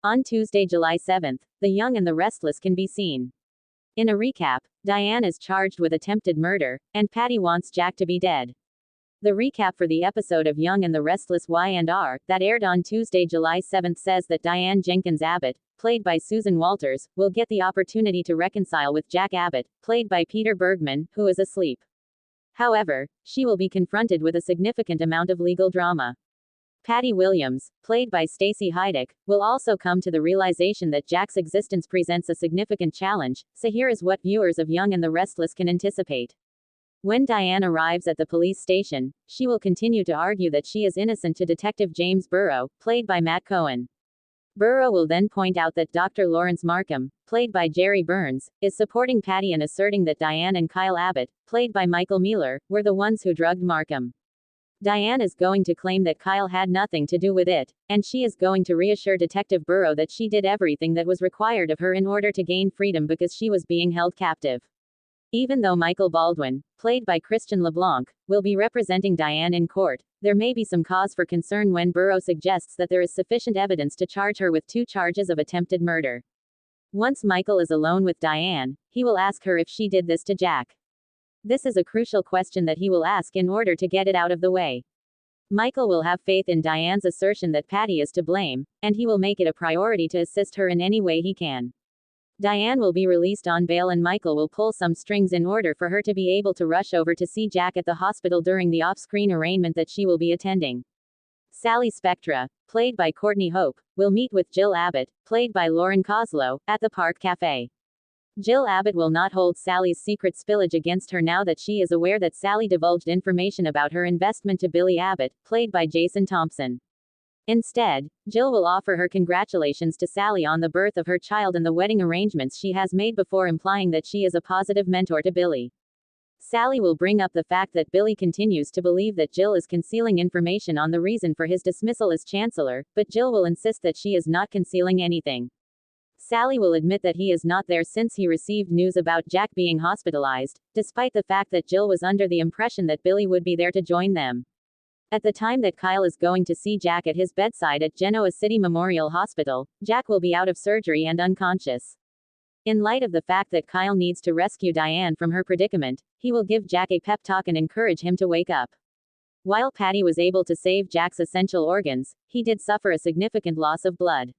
On Tuesday, July 7th, The Young and the Restless can be seen. In a recap, Diane is charged with attempted murder, and Patty wants Jack to be dead. The recap for the episode of Young and the Restless Y&R, that aired on Tuesday, July 7th says that Diane Jenkins Abbott, played by Susan Walters, will get the opportunity to reconcile with Jack Abbott, played by Peter Bergman, who is asleep. However, she will be confronted with a significant amount of legal drama. Patty Williams, played by Stacey Heideck, will also come to the realization that Jack's existence presents a significant challenge, so here is what viewers of Young and the Restless can anticipate. When Diane arrives at the police station, she will continue to argue that she is innocent to Detective James Burrow, played by Matt Cohen. Burrow will then point out that Dr. Lawrence Markham, played by Jerry Burns, is supporting Patty and asserting that Diane and Kyle Abbott, played by Michael Mueller, were the ones who drugged Markham. Diane is going to claim that Kyle had nothing to do with it, and she is going to reassure Detective Burrow that she did everything that was required of her in order to gain freedom because she was being held captive. Even though Michael Baldwin, played by Christian LeBlanc, will be representing Diane in court, there may be some cause for concern when Burrow suggests that there is sufficient evidence to charge her with 2 charges of attempted murder. Once Michael is alone with Diane, he will ask her if she did this to Jack. This is a crucial question that he will ask in order to get it out of the way. Michael will have faith in Diane's assertion that Patty is to blame, and he will make it a priority to assist her in any way he can. Diane will be released on bail and Michael will pull some strings in order for her to be able to rush over to see Jack at the hospital during the off-screen arraignment that she will be attending. Sally Spectra, played by Courtney Hope, will meet with Jill Abbott, played by Lauren Koslow, at the Park Cafe. Jill Abbott will not hold Sally's secret spillage against her now that she is aware that Sally divulged information about her investment to Billy Abbott, played by Jason Thompson. Instead, Jill will offer her congratulations to Sally on the birth of her child and the wedding arrangements she has made before implying that she is a positive mentor to Billy. Sally will bring up the fact that Billy continues to believe that Jill is concealing information on the reason for his dismissal as chancellor, but Jill will insist that she is not concealing anything. Sally will admit that he is not there since he received news about Jack being hospitalized, despite the fact that Jill was under the impression that Billy would be there to join them. At the time that Kyle is going to see Jack at his bedside at Genoa City Memorial Hospital, Jack will be out of surgery and unconscious. In light of the fact that Kyle needs to rescue Diane from her predicament, he will give Jack a pep talk and encourage him to wake up. While Patty was able to save Jack's essential organs, he did suffer a significant loss of blood.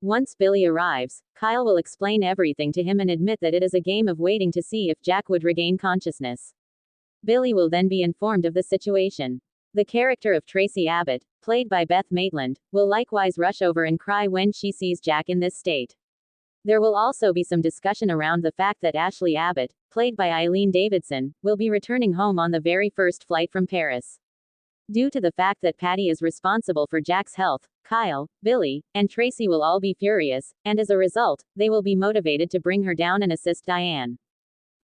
Once Billy arrives, Kyle will explain everything to him and admit that it is a game of waiting to see if Jack would regain consciousness. Billy will then be informed of the situation. The character of Tracy Abbott, played by Beth Maitland, will likewise rush over and cry when she sees Jack in this state. There will also be some discussion around the fact that Ashley Abbott, played by Eileen Davidson, will be returning home on the very first flight from Paris. Due to the fact that Patty is responsible for Jack's health, Kyle, Billy, and Tracy will all be furious, and as a result, they will be motivated to bring her down and assist Diane.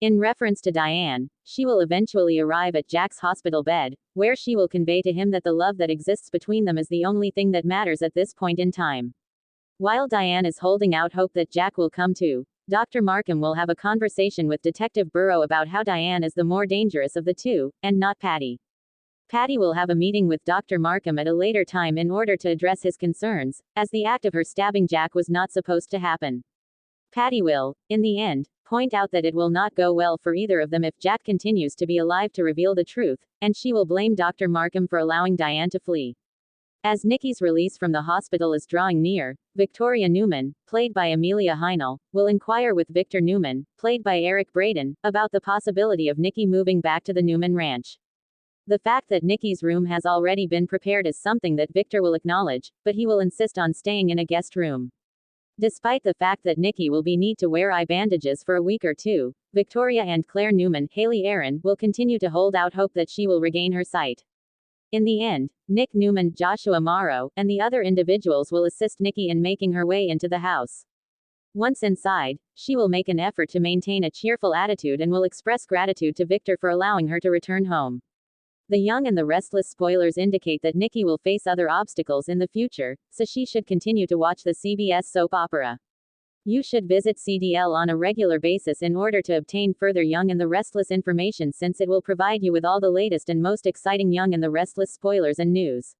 In reference to Diane, she will eventually arrive at Jack's hospital bed, where she will convey to him that the love that exists between them is the only thing that matters at this point in time. While Diane is holding out hope that Jack will come to, Dr. Markham will have a conversation with Detective Burrow about how Diane is the more dangerous of the two, and not Patty. Patty will have a meeting with Dr. Markham at a later time in order to address his concerns, as the act of her stabbing Jack was not supposed to happen. Patty will, in the end, point out that it will not go well for either of them if Jack continues to be alive to reveal the truth, and she will blame Dr. Markham for allowing Diane to flee. As Nikki's release from the hospital is drawing near, Victoria Newman, played by Amelia Heinel, will inquire with Victor Newman, played by Eric Braeden, about the possibility of Nikki moving back to the Newman ranch. The fact that Nikki's room has already been prepared is something that Victor will acknowledge, but he will insist on staying in a guest room. Despite the fact that Nikki will need to wear eye bandages for a week or two, Victoria and Claire Newman, Haley Aaron, will continue to hold out hope that she will regain her sight. In the end, Nick Newman, Joshua Morrow, and the other individuals will assist Nikki in making her way into the house. Once inside, she will make an effort to maintain a cheerful attitude and will express gratitude to Victor for allowing her to return home. The Young and the Restless spoilers indicate that Nikki will face other obstacles in the future, so she should continue to watch the CBS soap opera. You should visit CDL on a regular basis in order to obtain further Young and the Restless information since it will provide you with all the latest and most exciting Young and the Restless spoilers and news.